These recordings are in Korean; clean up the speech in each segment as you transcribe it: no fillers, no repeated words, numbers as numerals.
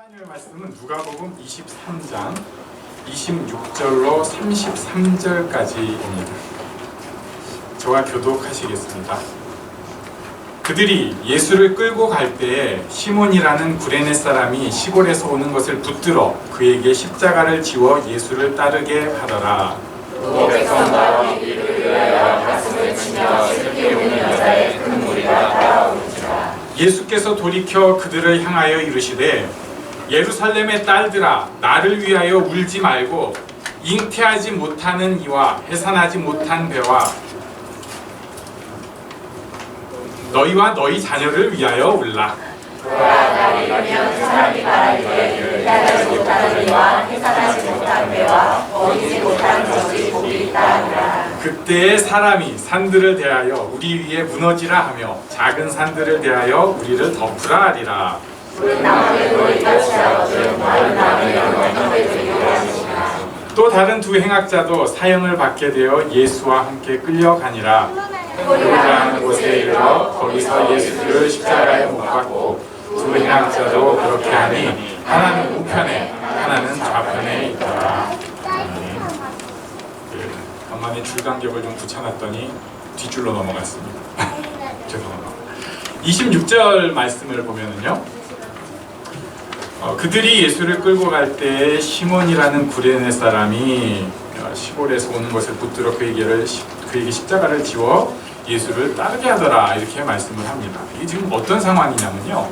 하나님의 말씀은 누가복음 23장 26절로 33절까지입니다. 저와 교독하시겠습니다. 그들이 예수를 끌고 갈 때에 시몬이라는 구레네 사람이 시골에서 오는 것을 붙들어 그에게 십자가를 지워 예수를 따르게 하더라. 또 백성과 이를 위하여 가슴을 치며 슬피 우는 여자의 큰 무리가 따라오니라. 예수께서 돌이켜 그들을 향하여 이르시되 예루살렘의 딸들아, 나를 위하여 울지 말고 잉태하지 못하는 이와 해산하지 못한 배와 너희와 너희 자녀를 위하여 울라. 보라, 나를 이르면 사람이 말하기를 잉태하지 못하는 이와 해산하지 못한 배와 어리지 못한 젖이 복이 있다 하니라. 그때의 사람이 산들을 대하여 우리 위에 무너지라 하며 작은 산들을 대하여 우리를 덮으라 하리라. 푸른 나무를 돌같이 하거든 마른 나무를 영원하게 되리라 하시니라. 또 다른 두 행악자도 사형을 받게 되어 예수와 함께 끌려가니라. 보리라 하는 곳에 이르러 거기서 예수를 십자가에 못 박고 두 행악자도 그렇게 하니 하나는 우편에 하나는 좌편에 있더라. 간만에 줄간격을 좀 붙여놨더니 뒷줄로 넘어갔습니다. 죄송합니다. 26절 말씀을 보면은요. 그들이 예수를 끌고 갈 때 시몬이라는 구레네 사람이 시골에서 오는 것을 붙들어 그에게 십자가를 지워 예수를 따르게 하더라, 이렇게 말씀을 합니다. 이게 지금 어떤 상황이냐면요,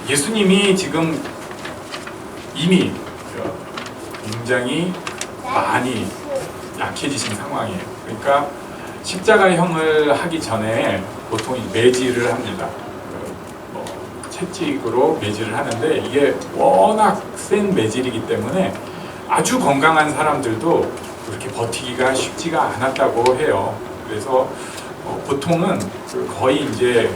예수님이 지금 이미 굉장히 많이 약해지신 상황이에요. 그러니까 십자가형을 하기 전에 보통 매질을 합니다. 채찍으로 매질을 하는데 이게 워낙 센 매질이기 때문에 아주 건강한 사람들도 그렇게 버티기가 쉽지가 않았다고 해요. 그래서 보통은 거의 이제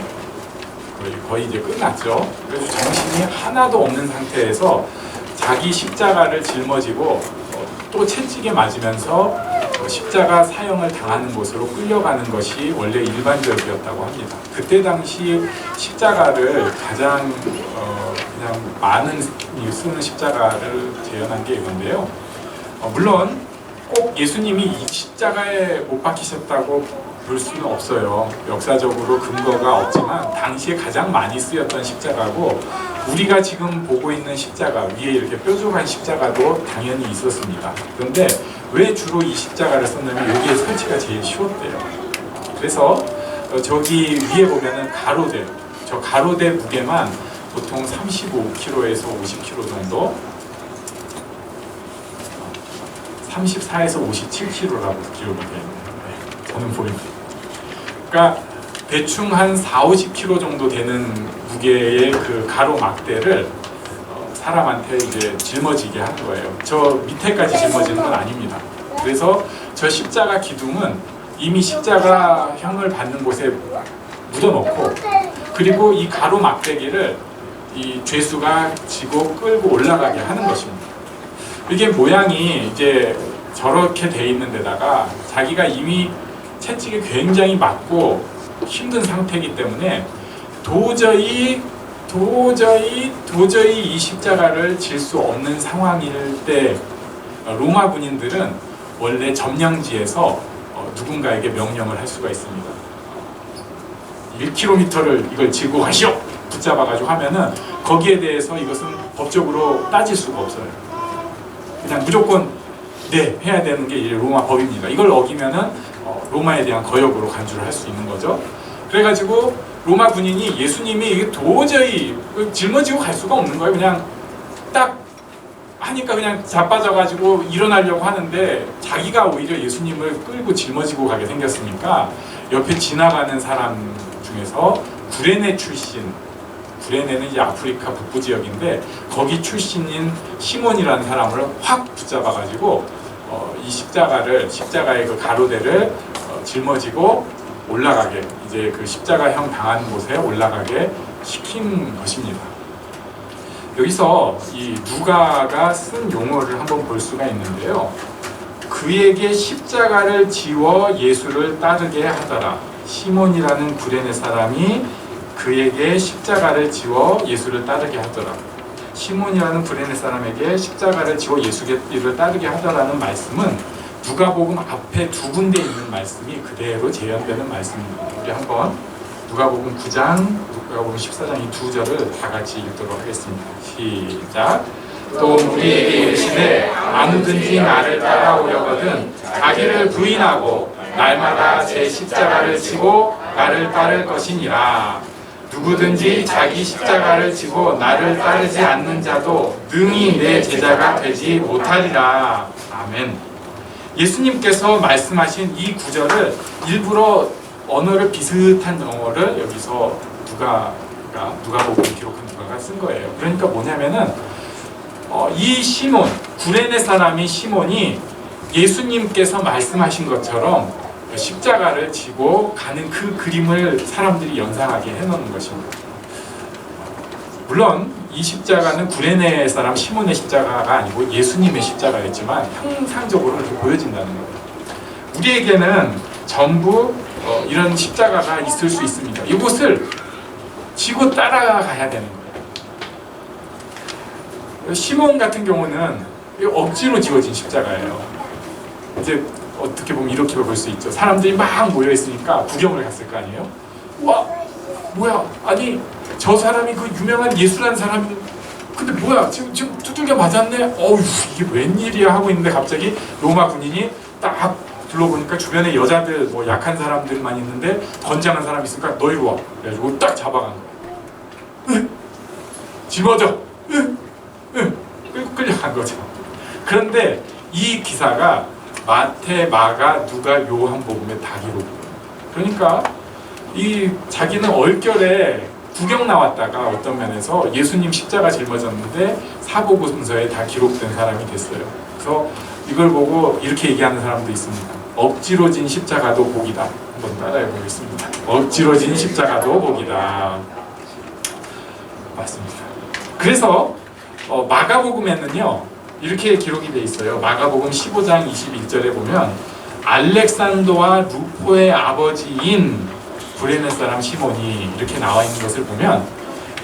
끝났죠. 그래서 정신이 하나도 없는 상태에서 자기 십자가를 짊어지고 또 채찍에 맞으면서 십자가 사형을 당하는 곳으로 끌려가는 것이 원래 일반적이었다고 합니다. 그때 당시 십자가를 가장 그냥 많은 쓰는 십자가를 재현한 게 이건데요. 물론 꼭 예수님이 이 십자가에 못 박히셨다고 볼 수는 없어요. 역사적으로 근거가 없지만 당시에 가장 많이 쓰였던 십자가고, 우리가 지금 보고 있는 십자가 위에 이렇게 뾰족한 십자가도 당연히 있었습니다. 그런데 왜 주로 이 십자가를 썼냐면 여기에 설치가 제일 쉬웠대요. 그래서 저기 위에 보면은 가로대, 저 가로대 무게만 보통 35kg에서 50kg 정도, 34에서 57kg라고 기록이 되어 있네요. 네, 저는 보입니다. 그러니까 대충 한 40-50kg 정도 되는 무게의 그 가로 막대를 사람한테 이제 짊어지게 한 거예요. 저 밑에까지 짊어지는 건 아닙니다. 그래서 저 십자가 기둥은 이미 십자가형을 받는 곳에 묻어놓고, 그리고 이 가로 막대기를 이 죄수가 지고 끌고 올라가게 하는 것입니다. 이게 모양이 이제 저렇게 돼 있는 데다가 자기가 이미 채찍이 굉장히 맞고 힘든 상태이기 때문에 도저히 이 십자가를 질 수 없는 상황일 때 로마 군인들은 원래 점령지에서 누군가에게 명령을 할 수가 있습니다. 1km를 이걸 지고 가시오! 붙잡아가지고 하면은 거기에 대해서 이것은 법적으로 따질 수가 없어요. 그냥 무조건 네 해야 되는 게 이제 로마 법입니다. 이걸 어기면은 로마에 대한 거역으로 간주를 할 수 있는 거죠. 그래가지고 로마 군인이 예수님이 이게 도저히 짊어지고 갈 수가 없는 거예요. 그냥 딱 하니까 그냥 자빠져가지고 일어나려고 하는데 자기가 오히려 예수님을 끌고 짊어지고 가게 생겼으니까 옆에 지나가는 사람 중에서 구레네 출신, 구레네는 이제 아프리카 북부 지역인데 거기 출신인 시몬이라는 사람을 확 붙잡아가지고 이 십자가의 그 가로대를 짊어지고 올라가게, 이제 그 십자가형 당하는 곳에 올라가게 시킨 것입니다. 여기서 이 누가가 쓴 용어를 한번 볼 수가 있는데요. 그에게 십자가를 지워 예수를 따르게 하더라. 시몬이라는 구레네 사람이 그에게 십자가를 지워 예수를 따르게 하더라. 시몬이라는 구레네 사람에게 십자가를 지고 예수를 따르게 하더라는 말씀은 누가복음 앞에 두 군데 있는 말씀이 그대로 재현되는 말씀입니다. 우리 한번 누가복음 9장, 누가복음 14장 이 두 절을 다 같이 읽도록 하겠습니다. 시작. 또 우리에게 이르시되 아무든지 나를 따라오려거든 자기를 부인하고 날마다 제 십자가를 지고 나를 따를 것이니라. 누구든지 자기 십자가를 지고 나를 따르지 않는 자도 능히 내 제자가 되지 못하리라. 아멘. 예수님께서 말씀하신 이 구절을 일부러 언어를 비슷한 영어를 여기서 누가복음 기록한 누가가 쓴 거예요. 그러니까 뭐냐면은 이 시몬, 구레네 사람이 시몬이 예수님께서 말씀하신 것처럼 십자가를 지고 가는 그 그림을 사람들이 연상하게 해놓는 것입니다. 물론 이 십자가는 구레네 사람 시몬의 십자가가 아니고 예수님의 십자가였지만 형상적으로 그렇게 보여진다는 거예요. 우리에게는 전부 이런 십자가가 있을 수 있습니다. 이곳을 지고 따라가야 되는 거예요. 시몬 같은 경우는 억지로 지어진 십자가예요. 이제 어떻게 보면 이렇게 볼 수 있죠. 사람들이 막 모여 있으니까 구경을 갔을 거 아니에요. 와, 뭐야? 아니 저 사람이 그 유명한 예수라는 사람이 근데 뭐야? 지금 두들겨 맞았네. 어우 이게 웬일이야 하고 있는데 갑자기 로마 군인이 딱 둘러보니까 주변에 여자들 뭐 약한 사람들만 있는데 건장한 사람이 있으니까 너 이리 와. 그래가지고 딱 잡아간 거야. 집어줘. 끌고 끌려간 거죠. 그런데 이 기사가 마태, 마가, 누가, 요한복음에 다 기록돼요. 그러니까 이 자기는 얼결에 구경 나왔다가 어떤 면에서 예수님 십자가 짊어졌는데 사복음서에 다 기록된 사람이 됐어요. 그래서 이걸 보고 이렇게 얘기하는 사람도 있습니다. 억지로 진 십자가도 복이다. 한번 따라해 보겠습니다. 억지로 진 십자가도 복이다. 맞습니다. 그래서 마가복음에는요 이렇게 기록이 돼 있어요. 마가복음 15장 21절에 보면 알렉산더와 루포의 아버지인 구레네 사람 시몬이 이렇게 나와 있는 것을 보면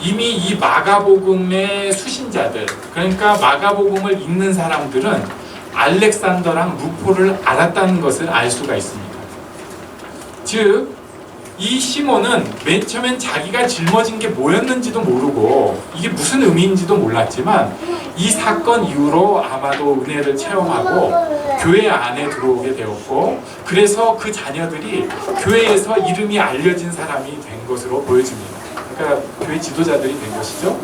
이미 이 마가복음의 수신자들, 그러니까 마가복음을 읽는 사람들은 알렉산더랑 루포를 알았다는 것을 알 수가 있습니다. 즉, 이 시몬은 맨 처음엔 자기가 짊어진 게 뭐였는지도 모르고 이게 무슨 의미인지도 몰랐지만 이 사건 이후로 아마도 은혜를 체험하고 교회 안에 들어오게 되었고 그래서 그 자녀들이 교회에서 이름이 알려진 사람이 된 것으로 보여집니다. 그러니까 교회 지도자들이 된 것이죠.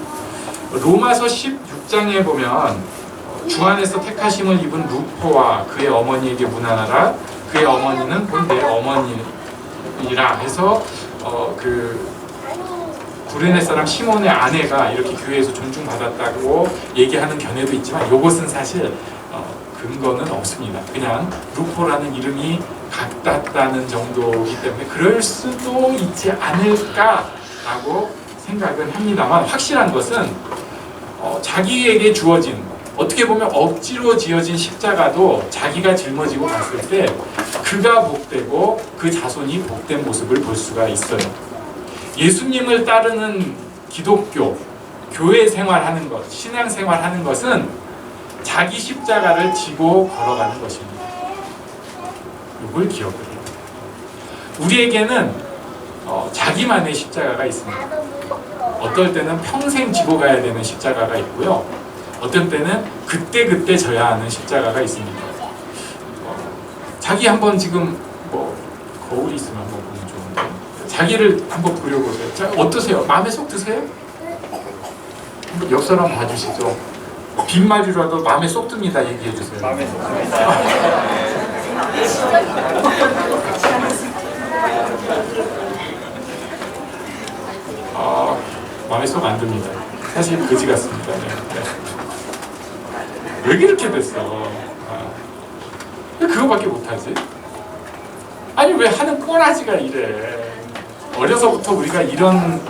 로마서 16장에 보면 주 안에서 택하심을 입은 루포와 그의 어머니에게 문안하라. 그의 어머니는 본 내 어머니라 해서 그 구레네 사람 시몬의 아내가 이렇게 교회에서 존중받았다고 얘기하는 견해도 있지만 이것은 사실 근거는 없습니다. 그냥 루포라는 이름이 같았다는 정도이기 때문에 그럴 수도 있지 않을까라고 생각은 합니다만 확실한 것은 자기에게 주어진 어떻게 보면 억지로 지어진 십자가도 자기가 짊어지고 갔을 때 그가 복되고 그 자손이 복된 모습을 볼 수가 있어요. 예수님을 따르는 기독교, 교회 생활하는 것, 신앙 생활하는 것은 자기 십자가를 지고 걸어가는 것입니다. 이걸 기억을 해요. 우리에게는 자기만의 십자가가 있습니다. 어떨 때는 평생 지고 가야 되는 십자가가 있고요. 어떤 때는 그때 져야 하는 십자가가 있습니다. 자기 한번 지금 뭐 거울이 있으면 한번 보면 좋은데 자기를 한번 그려보세요. 자, 어떠세요? 마음에 쏙 드세요? 한번 역설 한번 봐주시죠. 빈말이라도 마음에 쏙 듭니다. 얘기해 주세요. 마음에 쏙 듭니다. 마음에 쏙 안 듭니다. 사실 거지 같습니다. 네. 왜 이렇게 됐어? 왜 그거밖에 못하지? 아니 왜 하는 꼬라지가 이래? 어려서부터 우리가 이런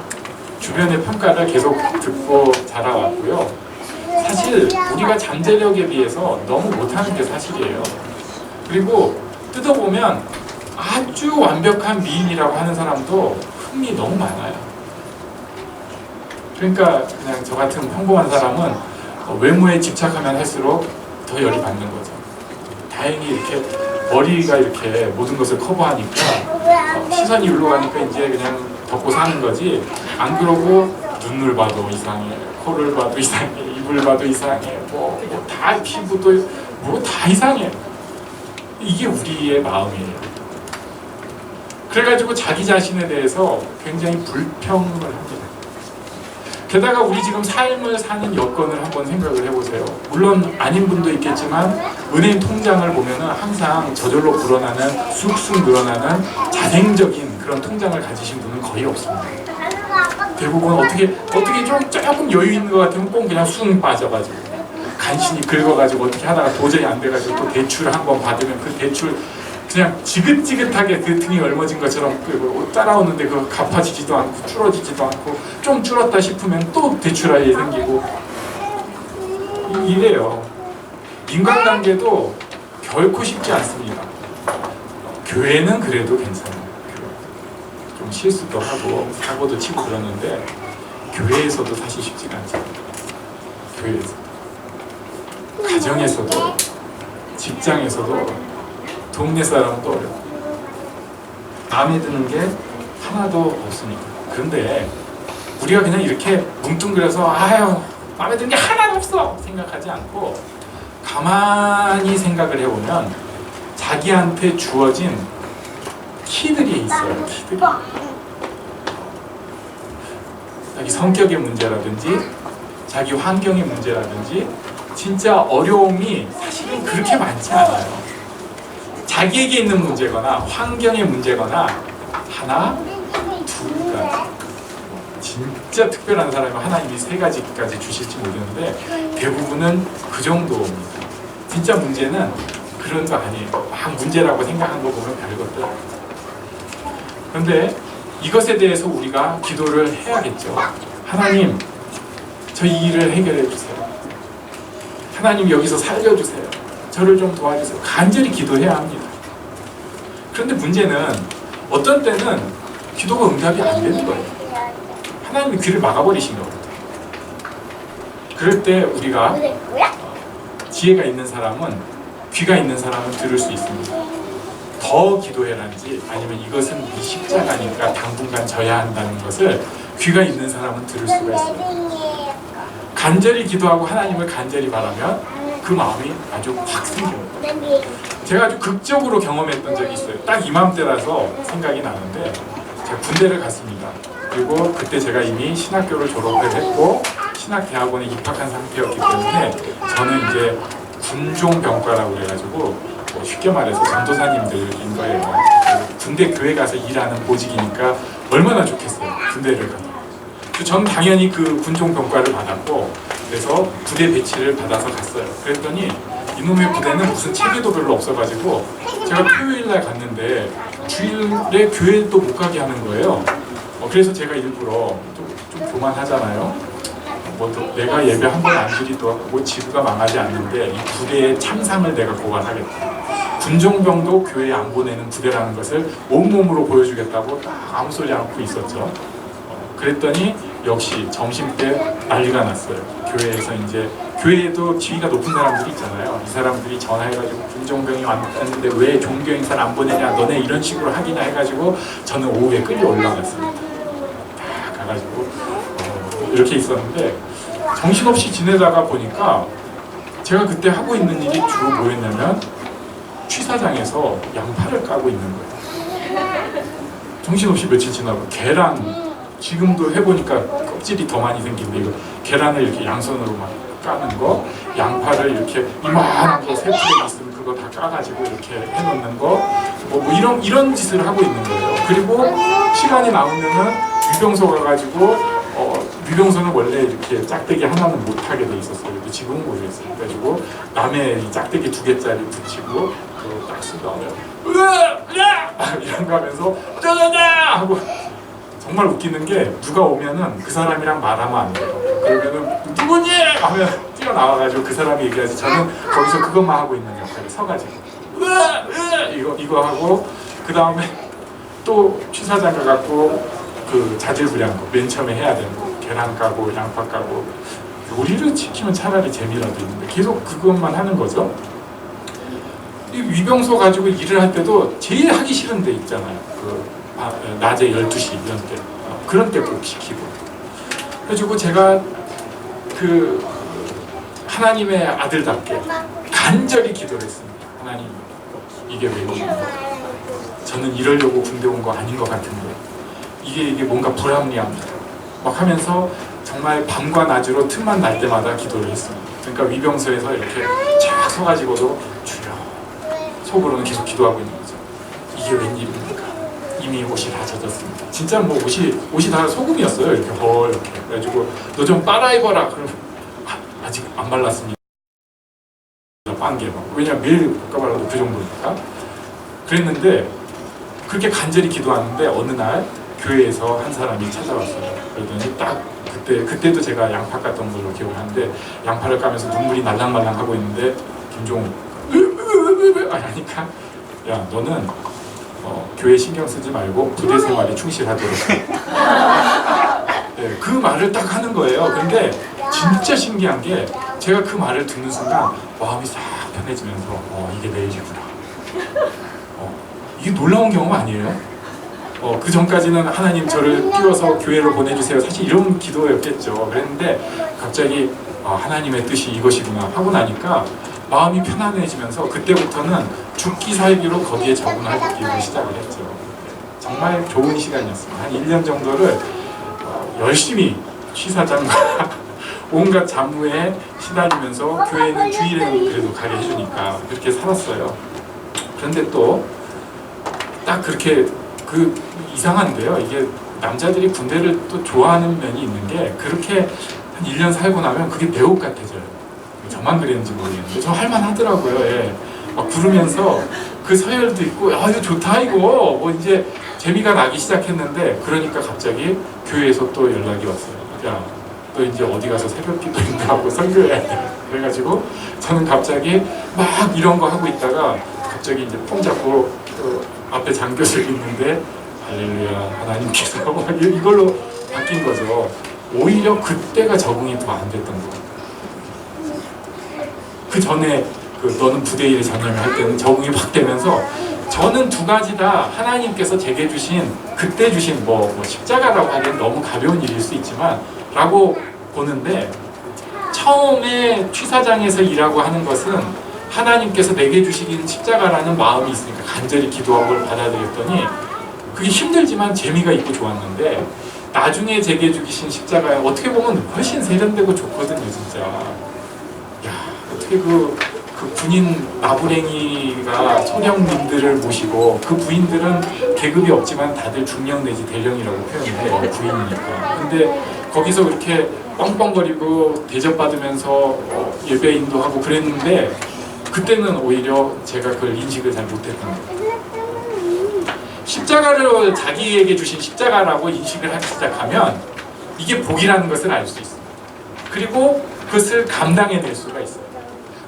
주변의 평가를 계속 듣고 자라왔고요. 사실 우리가 잠재력에 비해서 너무 못하는 게 사실이에요. 그리고 뜯어보면 아주 완벽한 미인이라고 하는 사람도 흠이 너무 많아요. 그러니까 그냥 저 같은 평범한 사람은 외모에 집착하면 할수록 더 열이 받는 거죠. 다행히 이렇게 머리가 이렇게 모든 것을 커버하니까 시선이 여기로 가니까 이제 그냥 덮고 사는 거지. 안 그러고 눈을 봐도 이상해, 코를 봐도 이상해, 입을 봐도 이상해, 뭐 다 피부도 뭐 다 이상해. 이게 우리의 마음이에요. 그래가지고 자기 자신에 대해서 굉장히 불평을 합니다. 게다가 우리 지금 삶을 사는 여건을 한번 생각을 해보세요. 물론 아닌 분도 있겠지만 은행 통장을 보면은 항상 저절로 불어나는 쑥쑥 늘어나는 자생적인 그런 통장을 가지신 분은 거의 없습니다. 대부분 어떻게 좀 조금 여유 있는 것 같으면 꼭 그냥 쑥 빠져가지고 간신히 긁어가지고 어떻게 하다가 도저히 안 돼가지고 또 대출을 한번 받으면 그 대출 그냥 지긋지긋하게 그 등이 얼머진 것처럼 따라오는데 그거 갚아지지도 않고 줄어지지도 않고 좀 줄었다 싶으면 또 대출아예 생기고 이래요. 인간관계도 결코 쉽지 않습니다. 교회는 그래도 괜찮아요. 좀 실수도 하고 사고도 치고 그러는데 교회에서도 사실 쉽지가 않잖아요. 교회에서 가정에서도 직장에서도 동네 사람도 어려워. 마음에 드는 게 하나도 없으니까. 그런데 우리가 그냥 이렇게 뭉뚱그려서 아유 마음에 드는 게 하나도 없어 생각하지 않고 가만히 생각을 해보면 자기한테 주어진 키들이 있어요. 키들이. 자기 성격의 문제라든지 자기 환경의 문제라든지 진짜 어려움이 사실은 그렇게 많지 않아요. 자기에게 있는 문제거나 환경의 문제거나 하나, 두 가지. 진짜 특별한 사람은 하나님이 세 가지까지 주실지 모르는데 대부분은 그 정도입니다. 진짜 문제는 그런 거 아니에요. 막 문제라고 생각한 거 보면 별것도 아니에요. 그런데 이것에 대해서 우리가 기도를 해야겠죠. 하나님, 저 이 일을 해결해 주세요. 하나님 여기서 살려주세요. 저를 좀 도와주세요. 간절히 기도해야 합니다. 그런데 문제는 어떤 때는 기도가 응답이 안 되는 거예요. 하나님이 귀를 막아버리신 거거든요. 그럴 때 우리가 지혜가 있는 사람은 귀가 있는 사람은 들을 수 있습니다. 더 기도해라는지 아니면 이것은 네 십자가니까 당분간 져야 한다는 것을 귀가 있는 사람은 들을 수가 있어요. 간절히 기도하고 하나님을 간절히 바라면 그 마음이 아주 확 생겨요. 제가 아주 극적으로 경험했던 적이 있어요. 딱 이맘때라서 생각이 나는데 제가 군대를 갔습니다. 그리고 그때 제가 이미 신학교를 졸업을 했고 신학대학원에 입학한 상태였기 때문에 저는 이제 군종병과라고 그래가지고 쉽게 말해서 전도사님들인 거예요. 군대 교회 가서 일하는 보직이니까 얼마나 좋겠어요. 군대를 가서. 전 당연히 그 군종병과를 받았고 그래서 부대 배치를 받아서 갔어요. 그랬더니 이놈의 부대는 무슨 체계도 별로 없어가지고 제가 토요일날 갔는데 주일에 교회도 못 가게 하는 거예요. 그래서 제가 일부러 좀 교만하잖아요. 내가 예배 한 번 안 드리도 지구가 망하지 않는데 이 부대의 참상을 내가 고발하겠다. 군종병도 교회에 안 보내는 부대라는 것을 온몸으로 보여주겠다고 딱 아무 소리 않고 있었죠. 그랬더니 역시 점심때 난리가 났어요. 교회에서 이제 교회에도 지위가 높은 사람들이 있잖아요. 이 사람들이 전화해가지고 군종병이 왔는데 왜 종교 행사를 안 보내냐, 너네 이런 식으로 하기냐 해가지고 저는 오후에 끌려 올라갔습니다. 다 가가지고 이렇게 있었는데 정신없이 지내다가 보니까 제가 그때 하고 있는 일이 주로 뭐였냐면 취사장에서 양파를 까고 있는 거예요. 정신없이 며칠 지나고 계란 지금도 해보니까 껍질이 더 많이 생긴데 이거 계란을 이렇게 양손으로 막 까는 거, 양파를 이렇게 이만한 거 세 풀에 있으면 그거 다 까가지고 이렇게 해놓는 거, 뭐 이런 짓을 하고 있는 거예요. 그리고 시간이 남으면은 유병소 가가지고 유병소는 원래 이렇게 짝대기 하나는 못 하게 돼 있었어요. 근데 지금은 모르겠어요. 그래가지고 남의 이 짝대기 2개짜리 붙이고 딱 쓰다가 이런 거 하면서 어쩌냐 하고. 정말 웃기는 게 누가 오면은 그 사람이랑 말하면 안 돼요. 그러면은 누구니? 하면 뛰어나와가지고 그 사람이 얘기하지. 저는 거기서 그것만 하고 있는 역할이 서가지고 이거 하고 그 다음에 또 취사장 가갖고 그 자질구레한 거 맨 처음에 해야 되는 거 계란 까고 양파 까고 요리를 시키면 차라리 재미라도 있는데 계속 그것만 하는 거죠. 이 위병소 가지고 일을 할 때도 제일 하기 싫은 데 있잖아요. 낮에 12시 이런 때 그런 때 꼭 시키고 그래가지고 제가 하나님의 아들답게 간절히 기도를 했습니다. 하나님, 이게 웬일입니까? 저는 이러려고 군대 온 거 아닌 것 같은데 이게 뭔가 불합리합니다. 막 하면서 정말 밤과 낮으로 틈만 날 때마다 기도를 했습니다. 그러니까 위병소에서 이렇게 쫙 서가지고도 주여, 속으로는 계속 기도하고 있는 거죠. 이게 웬일입니까? 이미 옷이 다 젖었습니다. 진짜 뭐 옷이 다 소금이었어요. 이렇게 이렇게 그래가지고 너 좀 빨아 입어라. 그럼 아직 안 발랐습니다. 빵개 막 왜냐면 매일 볶아 발라도 그 정도니까. 그랬는데 그렇게 간절히 기도하는데 어느 날 교회에서 한 사람이 찾아왔어요. 그러더니 딱 그때도 제가 양파 깠던 걸로 기억을 하는데 양파를 까면서 눈물이 날랑말랑 하고 있는데 김종우 하니까 야 너는 교회 신경 쓰지 말고 부대 생활에 충실하도록 네, 그 말을 딱 하는 거예요. 근데 진짜 신기한 게 제가 그 말을 듣는 순간 마음이 싹 편해지면서 이게 내 일이구나. 이게 놀라운 경험 아니에요? 그 전까지는 하나님 저를 띄워서 교회로 보내주세요. 사실 이런 기도였겠죠. 그랬는데 갑자기 하나님의 뜻이 이것이구나 하고 나니까 마음이 편안해지면서 그때부터는 죽기 살기로 거기에 적응하기 시작을 했죠. 정말 좋은 시간이었습니다. 한 1년 정도를 열심히 취사장과 온갖 잡무에 시달리면서 교회는 주일에는 그래도 가게 해주니까 그렇게 살았어요. 그런데 또 딱 그렇게 이상한데요. 이게 남자들이 군대를 또 좋아하는 면이 있는 게 그렇게 한 1년 살고 나면 그게 배옥 같아져요. 저만 그랬는지 모르겠는데 저 할만하더라고요. 예. 막 부르면서 그 서열도 있고 이거 좋다 이거 뭐 이제 재미가 나기 시작했는데 그러니까 갑자기 교회에서 또 연락이 왔어요. 야, 너 이제 어디 가서 새벽 기도 인도하고 설교해야 돼. 그래가지고 저는 갑자기 막 이런 거 하고 있다가 갑자기 이제 폼 잡고 앞에 장교실 있는데 할렐루야 하나님께서 이걸로 바뀐 거죠. 오히려 그때가 적응이 더 안 됐던 거예요. 그 전에 너는 부대 일에 전념을 할 때는 적응이 확 되면서 저는 두 가지 다 하나님께서 제게 주신 그때 주신 뭐 십자가라고 하기엔 너무 가벼운 일일 수 있지만 라고 보는데 처음에 취사장에서 일하고 하는 것은 하나님께서 내게 주시긴 십자가라는 마음이 있으니까 간절히 기도하고 그걸 받아들였더니 그게 힘들지만 재미가 있고 좋았는데 나중에 제게 주신 십자가에 어떻게 보면 훨씬 세련되고 좋거든요. 진짜 야 어떻게 그 군인 나부랭이가 소령님들을 모시고 그 부인들은 계급이 없지만 다들 중령 내지 대령이라고 표현해요. 부인이니까. 근데 거기서 그렇게 뻥뻥거리고 대접받으면서 예배 인도하고 그랬는데 그때는 오히려 제가 그걸 인식을 잘 못했던 거예요. 십자가를 자기에게 주신 십자가라고 인식을 하기 시작하면 이게 복이라는 것을 알 수 있습니다. 그리고 그것을 감당해낼 수가 있어요.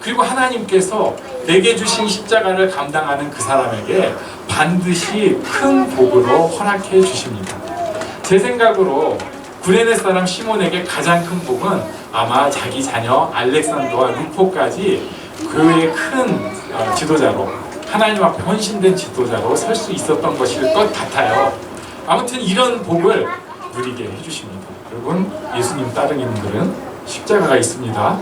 그리고 하나님께서 내게 주신 십자가를 감당하는 그 사람에게 반드시 큰 복으로 허락해 주십니다. 제 생각으로 구레네 사람 시몬에게 가장 큰 복은 아마 자기 자녀 알렉산더와 루포까지 교회의 큰 지도자로 하나님 앞에 헌신된 지도자로 설 수 있었던 것일 것 같아요. 아무튼 이런 복을 누리게 해주십니다. 여러분 예수님 따르기는들은 십자가가 있습니다.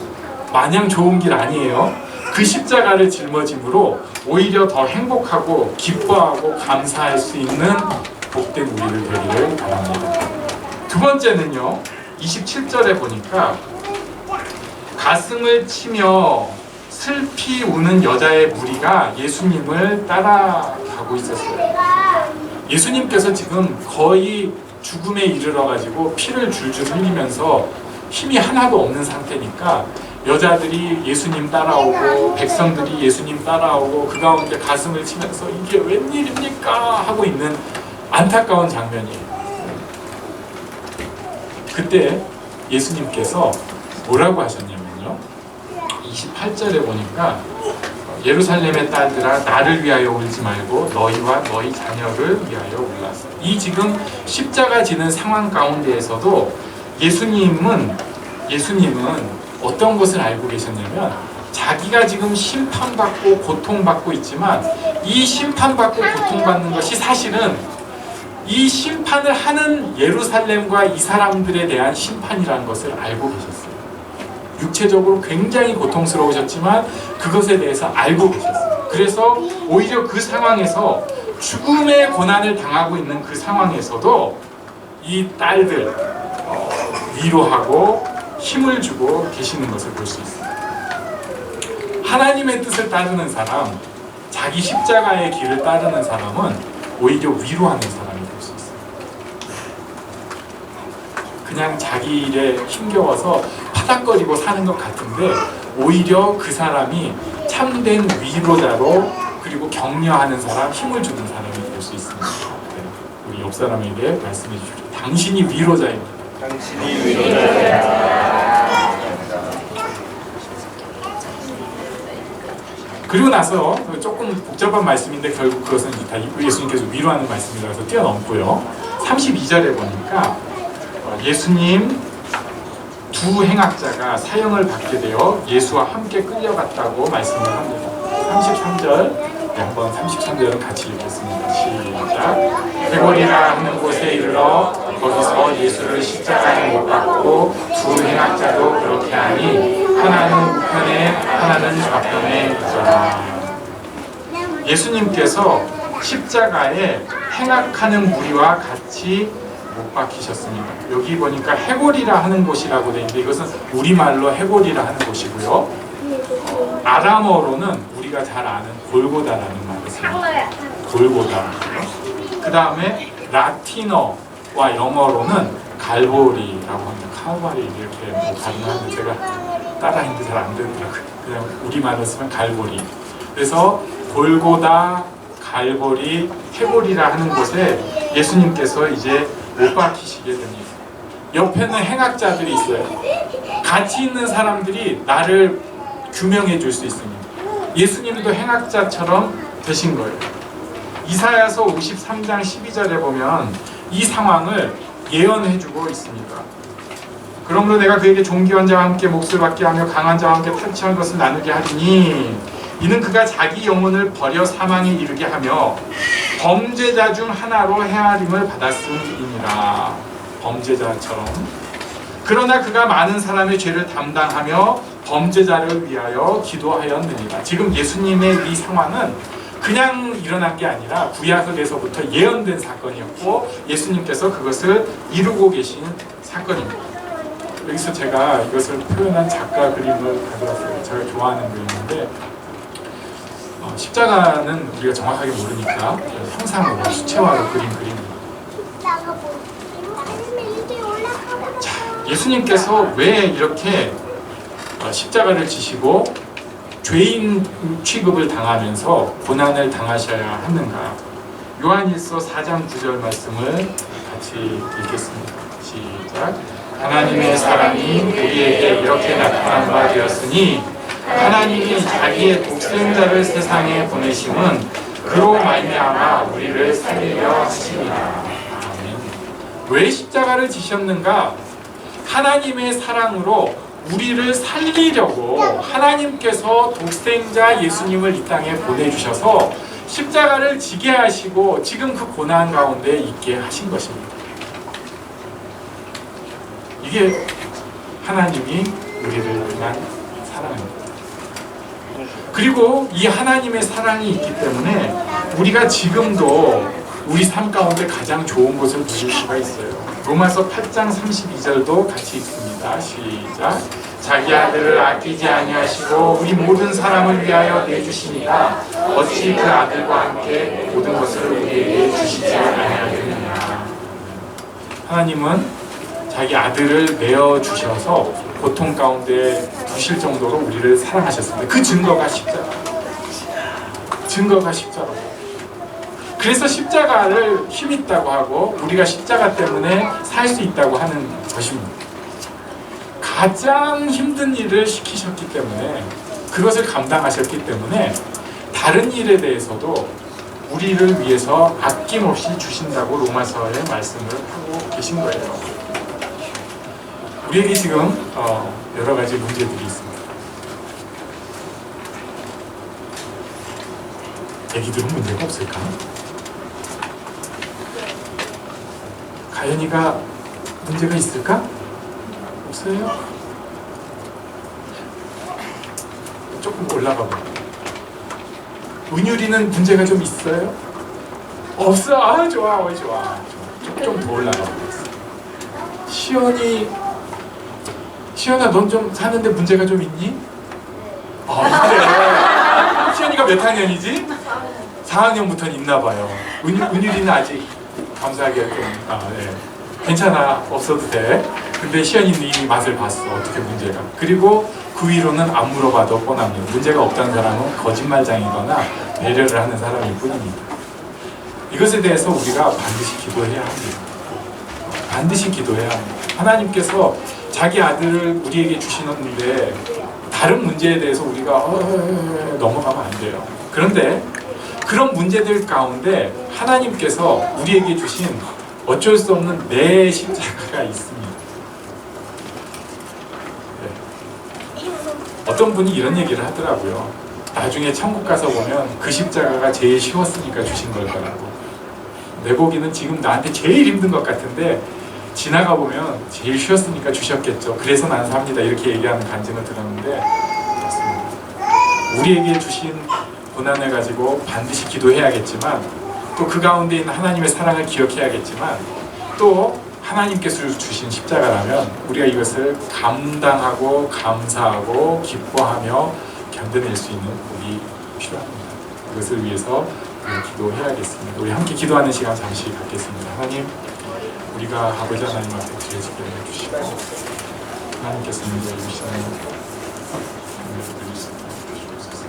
마냥 좋은 길 아니에요. 그 십자가를 짊어짐으로 오히려 더 행복하고 기뻐하고 감사할 수 있는 복된 우리를 되기를 바랍니다. 두 번째는요. 27절에 보니까 가슴을 치며 슬피 우는 여자의 무리가 예수님을 따라가고 있었어요. 예수님께서 지금 거의 죽음에 이르러가지고 피를 줄줄 흘리면서 힘이 하나도 없는 상태니까 여자들이 예수님 따라오고 백성들이 예수님 따라오고 그 가운데 가슴을 치면서 이게 웬일입니까? 하고 있는 안타까운 장면이에요. 그때 예수님께서 뭐라고 하셨냐면요. 28절에 보니까 예루살렘의 딸들아 나를 위하여 울지 말고 너희와 너희 자녀를 위하여 울라. 이 지금 십자가 지는 상황 가운데에서도 예수님은 어떤 것을 알고 계셨냐면 자기가 지금 심판받고 고통받고 있지만 이 심판받고 고통받는 것이 사실은 이 심판을 하는 예루살렘과 이 사람들에 대한 심판이라는 것을 알고 계셨어요. 육체적으로 굉장히 고통스러우셨지만 그것에 대해서 알고 계셨어요. 그래서 오히려 그 상황에서 죽음의 고난을 당하고 있는 그 상황에서도 이 딸들 위로하고 힘을 주고 계시는 것을 볼 수 있습니다. 하나님의 뜻을 따르는 사람, 자기 십자가의 길을 따르는 사람은 오히려 위로하는 사람이 될 수 있어요. 그냥 자기 일에 힘겨워서 파닥거리고 사는 것 같은데 오히려 그 사람이 참된 위로자로 그리고 격려하는 사람, 힘을 주는 사람이 될 수 있습니다. 네, 우리 옆 사람에게 말씀해 주십시오. 당신이 위로자입니다. 당신이 위로자야. 그리고 나서 조금 복잡한 말씀인데 결국 그것은 다 예수님께서 위로하는 말씀이라서 뛰어넘고요. 32절에 보니까 예수님 두 행악자가 사형을 받게 되어 예수와 함께 끌려갔다고 말씀을 합니다. 33절 한번 33절은 같이 읽겠습니다. 시작. 회골이라 하는 곳에 이르러 거기서 예수를 십자가에 못 박고 두 행악자도 그렇게 하니 하나는 우편에 하나는 좌편에 있더라. 예수님께서 십자가에 행악하는 무리와 같이 못 박히셨습니다. 여기 보니까 해골이라 하는 곳이라고 되어 있는데 이것은 우리말로 해골이라 하는 곳이고요. 아람어로는 우리가 잘 아는 골고다라는 말을 씁니다. 골고다. 그 다음에 라틴어와 영어로는 갈보리라고 합니다. 카우바리 이렇게 뭐 가능한데 제가 따라했는데 잘 안 되더라고요. 그냥 우리말로 쓰면 갈보리. 그래서 골고다, 갈보리, 해골이라 하는 곳에 예수님께서 이제 못 박히시게 됩니다. 옆에는 행악자들이 있어요. 같이 있는 사람들이 나를 규명해 줄 수 있습니다. 예수님도 행악자처럼 되신 거예요. 이사야서 53장 12절에 보면 이 상황을 예언해 주고 있습니다. 그러므로 내가 그에게 존귀한 자와 함께 몫을 받게 하며 강한 자와 함께 탈취한 것을 나누게 하리니 이는 그가 자기 영혼을 버려 사망에 이르게 하며 범죄자 중 하나로 헤아림을 받았음이니라. 범죄자처럼. 그러나 그가 많은 사람의 죄를 담당하며 범죄자를 위하여 기도하였느니라. 지금 예수님의 이 상황은 그냥 일어난 게 아니라 구약에서부터 예언된 사건이었고 예수님께서 그것을 이루고 계신 사건입니다. 여기서 제가 이것을 표현한 작가 그림을 가져왔어요. 제가 좋아하는 그림인데 십자가는 우리가 정확하게 모르니까 형상으로 수채화로 그린 그림입니다. 자, 예수님께서 왜 이렇게 십자가를 지시고 죄인 취급을 당하면서 고난을 당하셔야 하는가? 요한일서 4장 9절 말씀을 같이 읽겠습니다. 시작. 하나님의 사랑이 우리에게 이렇게 나타난 바 되었으니 하나님이 자기의 독생자를 세상에 보내심은 그로 말미암아 우리를 살리려 하심이라. 아멘. 왜 십자가를 지셨는가? 하나님의 사랑으로 우리를 살리려고 하나님께서 독생자 예수님을 이 땅에 보내주셔서 십자가를 지게 하시고 지금 그 고난 가운데 있게 하신 것입니다. 이게 하나님이 우리를 향한 사랑입니다. 그리고 이 하나님의 사랑이 있기 때문에 우리가 지금도 우리 삶 가운데 가장 좋은 것을 누릴 수가 있어요. 로마서 8장 32절도 같이 읽습니다. 시작. 자기 아들을 아끼지 아니하시고 우리 모든 사람을 위하여 내주시니까 어찌 그 아들과 함께 모든 것을 우리에게 주시지 아니하겠느냐. 하나님은 자기 아들을 내어주셔서 고통 가운데 두실 정도로 우리를 사랑하셨습니다. 그 증거가 십자가. 증거가 십자가. 그래서 십자가를 힘있다고 하고 우리가 십자가 때문에 살 수 있다고 하는 것입니다. 가장 힘든 일을 시키셨기 때문에 그것을 감당하셨기 때문에 다른 일에 대해서도 우리를 위해서 아낌없이 주신다고 로마서에 말씀을 하고 계신 거예요. 우리에게 지금 여러 가지 문제들이 있습니다. 애기들은 문제가 없을까? 가연이가 문제가 있을까? 없어요? 조금 올라가 봐. 은율이는 문제가 좀 있어요? 없어. 아 좋아, 좋아. 좀 더 올라가 보겠어. 시연아, 넌 좀 사는데 문제가 좀 있니? 그래. 시연이가 몇 학년이지? 4학년부터는 있나 봐요. 은율이는 아직 감사하게 좀 괜찮아, 없어도 돼. 근데 시연이는 이미 맛을 봤어. 어떻게 문제가. 그리고 그 위로는 안 물어봐도 뻔합니다. 문제가 없다는 사람은 거짓말장이거나 배려를 하는 사람일 뿐입니다. 이것에 대해서 우리가 반드시 기도해야 합니다. 반드시 기도해야 합니다. 하나님께서 자기 아들을 우리에게 주시는데 다른 문제에 대해서 우리가 넘어가면 안 돼요. 그런데 그런 문제들 가운데 하나님께서 우리에게 주신 어쩔 수 없는 내 십자가가 있습니다. 어떤 분이 이런 얘기를 하더라고요. 나중에 천국 가서 보면 그 십자가가 제일 쉬웠으니까 주신 걸 거라고. 내 보기는 지금 나한테 제일 힘든 것 같은데 지나가 보면 제일 쉬웠으니까 주셨겠죠. 그래서 난 삽니다. 이렇게 얘기하는 간증을 들었는데 그렇습니다. 우리에게 주신 고난을 가지고 반드시 기도해야겠지만 또 그 가운데 있는 하나님의 사랑을 기억해야겠지만 또 하나님께서 주신 십자가라면 우리가 이것을 감당하고 감사하고 기뻐하며 견뎌낼 수 있는 복이 필요합니다. 그것을 위해서 기도해야겠습니다. 우리 함께 기도하는 시간 잠시 갖겠습니다. 하나님, 우리가 아버지 하나님 앞에 드려지게 해주시고 하나님께서 인도해 주시는 은혜를 드릴 수 있도록 해주시옵소서.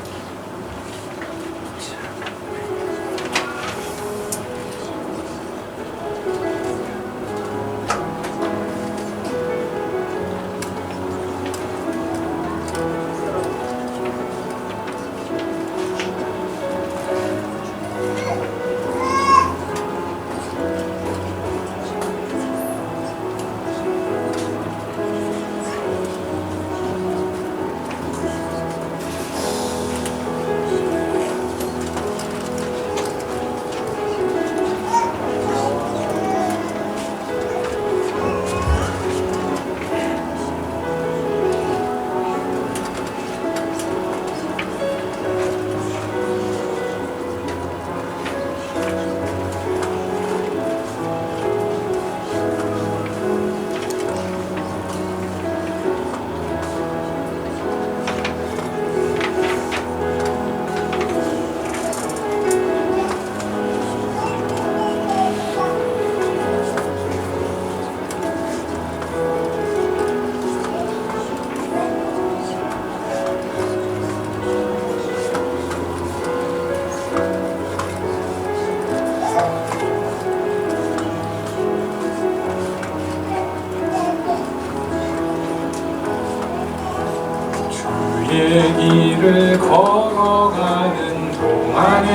주의 길을 걸어가는 동안에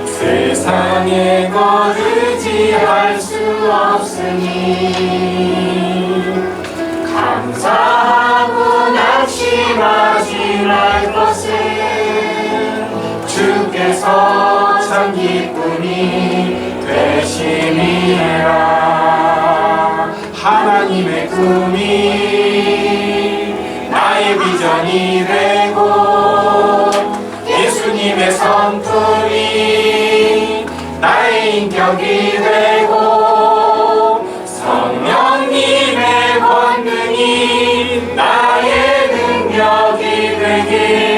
세상의 것 의지할 수 없으니 감사하고 낙심하지 말 것은 주께서 참 기쁨이 되심이라. 하나님의 꿈이 나의 비전이 되고 예수님의 성품이 나의 인격이 되고 성령님의 권능이 나의 능력이 되길